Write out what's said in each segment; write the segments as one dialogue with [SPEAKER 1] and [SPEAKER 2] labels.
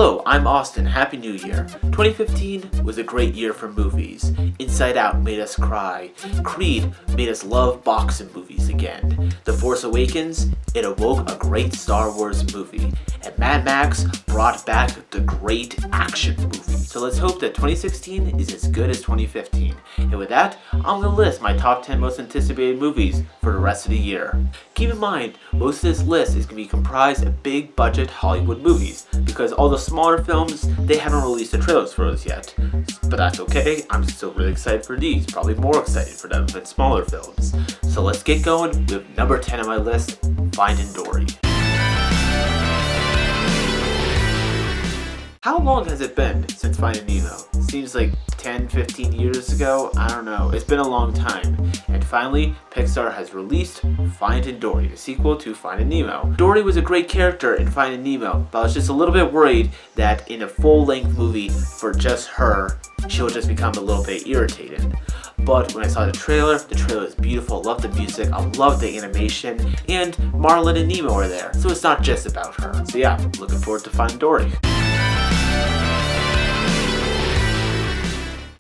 [SPEAKER 1] Hello, I'm Austen. Happy New Year. 2015 was a great year for movies. Inside Out made us cry. Creed made us love boxing movies again. The Force Awakens, it awoke a great Star Wars movie. And Mad Max brought back the great action movie. So let's hope that 2016 is as good as 2015. And with that, I'm going to list my top 10 most anticipated movies for the rest of the year. Keep in mind, most of this list is going to be comprised of big budget Hollywood movies, because all the smaller films, they haven't released the trailers for those yet. But that's okay, I'm still really excited for these, probably more excited for them than smaller films. So let's get going with number 10 on my list, Finding Dory. How long has it been since Finding Nemo? Seems like 10, 15 years ago? I don't know. It's been a long time. And finally, Pixar has released Finding Dory, the sequel to Finding Nemo. Dory was a great character in Finding Nemo, but I was just a little bit worried that in a full-length movie for just her, she'll just become a little bit irritating. But when I saw the trailer is beautiful. I love the music, I love the animation, and Marlin and Nemo are there. So it's not just about her. So yeah, looking forward to Finding Dory.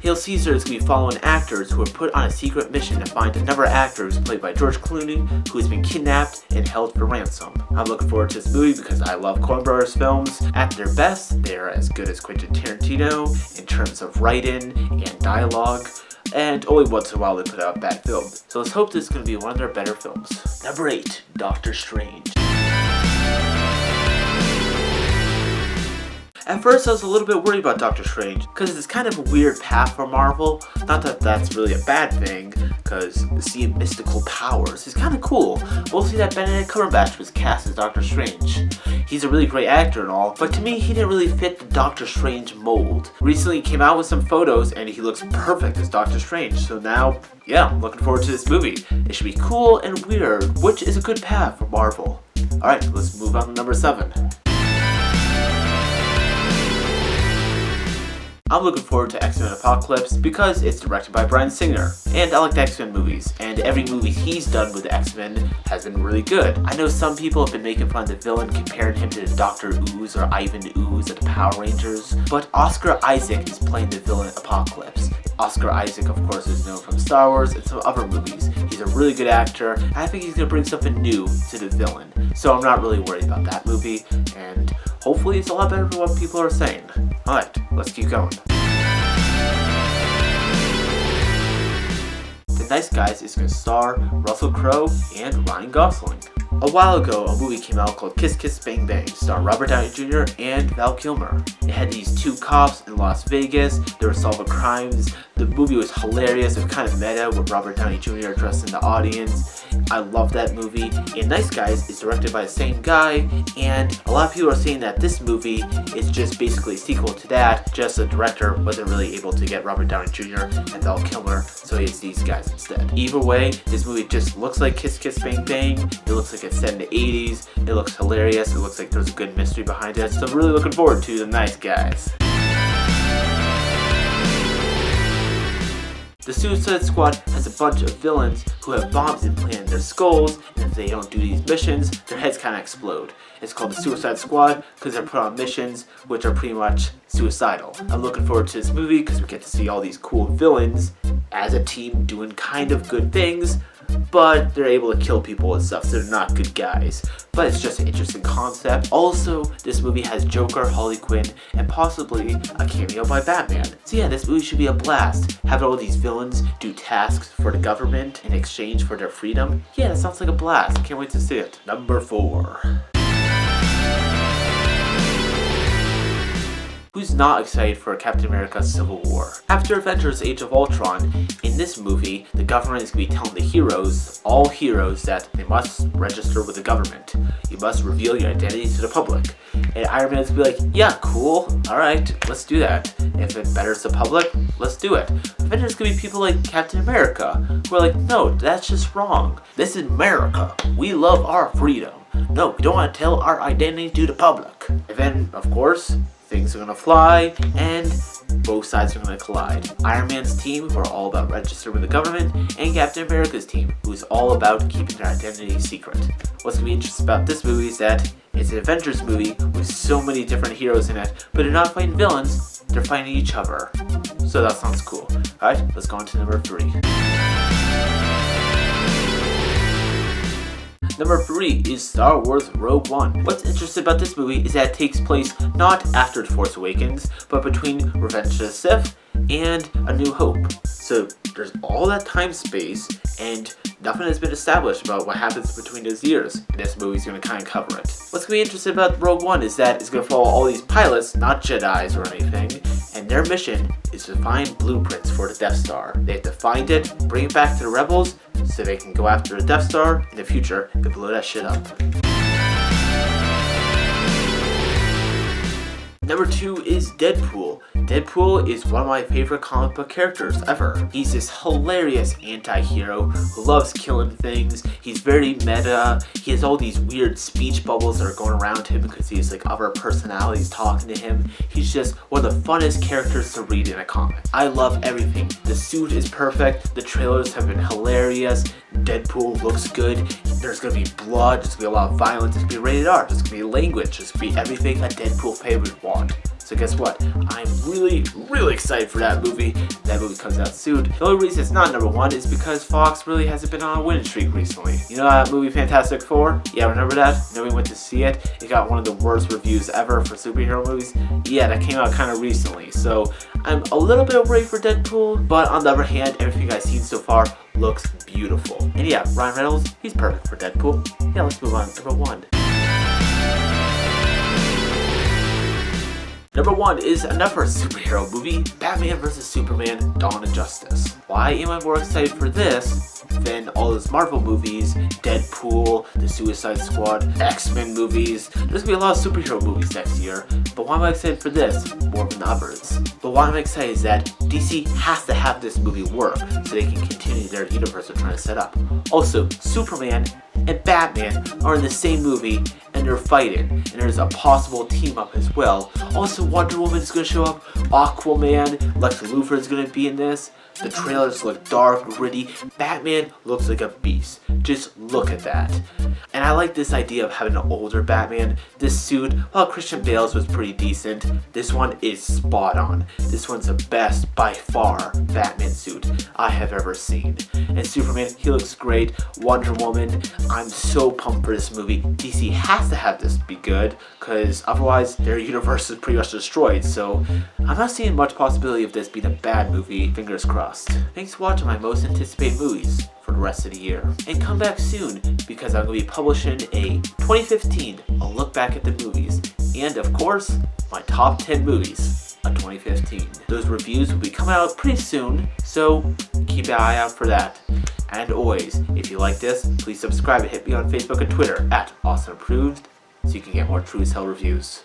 [SPEAKER 1] Hail Caesar is going to be following actors who are put on a secret mission to find another actor who's played by George Clooney, who has been kidnapped and held for ransom. I'm looking forward to this movie because I love Coen Brothers films. At their best, they are as good as Quentin Tarantino in terms of writing and dialogue, and only once in a while they put out a bad film. So let's hope this is going to be one of their better films. Number 8, Doctor Strange. At first I was a little bit worried about Doctor Strange, because it's kind of a weird path for Marvel. Not that that's really a bad thing, because seeing mystical powers is kind of cool. We'll see that Benedict Cumberbatch was cast as Doctor Strange. He's a really great actor and all, but to me he didn't really fit the Doctor Strange mold. Recently he came out with some photos and he looks perfect as Doctor Strange, so now, yeah, I'm looking forward to this movie. It should be cool and weird, which is a good path for Marvel. Alright, let's move on to number 7. I'm looking forward to X-Men Apocalypse because it's directed by Bryan Singer, and I like the X-Men movies, and every movie he's done with the X-Men has been really good. I know some people have been making fun of the villain, comparing him to Dr. Ooze or Ivan Ooze of the Power Rangers, but Oscar Isaac is playing the villain Apocalypse. Oscar Isaac, of course, is known from Star Wars and some other movies. He's a really good actor, and I think he's going to bring something new to the villain. So I'm not really worried about that movie, and hopefully it's a lot better than what people are saying. Alright, let's keep going. The Nice Guys is going to star Russell Crowe and Ryan Gosling. A while ago, a movie came out called Kiss Kiss Bang Bang, starring Robert Downey Jr. and Val Kilmer. It had these two cops in Las Vegas. They were solving crimes. The movie was hilarious. It was kind of meta with Robert Downey Jr. addressing the audience. I love that movie. And Nice Guys is directed by the same guy, and a lot of people are saying that this movie is just basically a sequel to that, just the director wasn't really able to get Robert Downey Jr. and Val Kilmer, so he has these guys instead. Either way, this movie just looks like Kiss Kiss Bang Bang. It looks like it's set in the 80s. It looks hilarious. It looks like there's a good mystery behind it. So I'm really looking forward to The Nice Guys. The Suicide Squad has a bunch of villains who have bombs implanted in their skulls, and if they don't do these missions, their heads kind of explode. It's called the Suicide Squad because they're put on missions which are pretty much suicidal. I'm looking forward to this movie because we get to see all these cool villains as a team doing kind of good things, but they're able to kill people and stuff, so they're not good guys. But it's just an interesting concept. Also, this movie has Joker, Harley Quinn, and possibly a cameo by Batman. So yeah, this movie should be a blast. Having all these villains do tasks for the government in exchange for their freedom. Yeah, that sounds like a blast. Can't wait to see it. Number 4. Who's not excited for Captain America Civil War? After Avengers Age of Ultron, in this movie, the government is going to be telling the heroes, all heroes, that they must register with the government. You must reveal your identity to the public. And Iron Man is going to be like, yeah, cool, alright, let's do that. If it betters the public, let's do it. But then there's going to be people like Captain America, who are like, no, that's just wrong. This is America. We love our freedom. No, we don't want to tell our identity to the public. And then, of course, things are going to fly, and both sides are going to collide. Iron Man's team, who are all about registering with the government, and Captain America's team, who is all about keeping their identity secret. What's going to be interesting about this movie is that It's an Avengers movie with so many different heroes in it, but they're not fighting villains, they're fighting each other. So that sounds cool. Alright, let's go on to number 3. Number 3 is Star Wars Rogue One. What's interesting about this movie is that it takes place not after The Force Awakens, but between Revenge of the Sith and A New Hope. So there's all that time space, and nothing has been established about what happens between those years, and this movie's going to kind of cover it. What's going to be interesting about Rogue One is that it's going to follow all these pilots, not Jedis or anything, and their mission is to find blueprints for the Death Star. They have to find it, bring it back to the Rebels, so they can go after the Death Star in the future and blow that shit up. Number 2 is Deadpool. Deadpool is one of my favorite comic book characters ever. He's this hilarious anti-hero who loves killing things. He's very meta. He has all these weird speech bubbles that are going around him because he has like other personalities talking to him. He's just one of the funnest characters to read in a comic. I love everything. The suit is perfect. The trailers have been hilarious. Deadpool looks good. There's gonna be blood. There's gonna be a lot of violence. There's gonna be rated R. There's gonna be language. There's gonna be everything a Deadpool fan would want. So guess what? I'm really excited for that movie. That movie comes out soon. The only reason it's not number 1 is because Fox really hasn't been on a winning streak recently. You know that movie Fantastic Four? Yeah, remember that? You know, we went to see it. It got one of the worst reviews ever for superhero movies. Yeah, that came out kind of recently. So I'm a little bit worried for Deadpool, but on the other hand, everything I've seen so far looks beautiful. And yeah, Ryan Reynolds, he's perfect for Deadpool. Yeah, let's move on to number 1. Number 1 is another superhero movie, Batman vs. Superman: Dawn of Justice. Why am I more excited for this than all those Marvel movies, Deadpool, the Suicide Squad, X-Men movies? There's gonna be a lot of superhero movies next year, but why am I excited for this more than others? But why I'm excited is that DC has to have this movie work so they can continue their universe they're trying to set up. Also, Superman and Batman are in the same movie and they're fighting, and there's a possible team up as well. Also, Wonder Woman is going to show up, Aquaman, Lex Luthor is going to be in this. The trailers look dark, gritty. Batman looks like a beast. Just look at that. And I like this idea of having an older Batman. This suit, while Christian Bale's was pretty decent, this one is spot on. This one's the best, by far, Batman suit I have ever seen. And Superman, he looks great. Wonder Woman, I'm so pumped for this movie. DC has to have this be good, because otherwise their universe is pretty much destroyed. So I'm not seeing much possibility of this being a bad movie. Fingers crossed. Thanks for watching my most anticipated movies for the rest of the year. And come back soon, because I'm going to be publishing a 2015, a look back at the movies. And of course, my top 10 movies of 2015. Those reviews will be coming out pretty soon, so keep an eye out for that. And always, if you like this, please subscribe and hit me on Facebook and Twitter at Austen Approved so you can get more True as Hell reviews.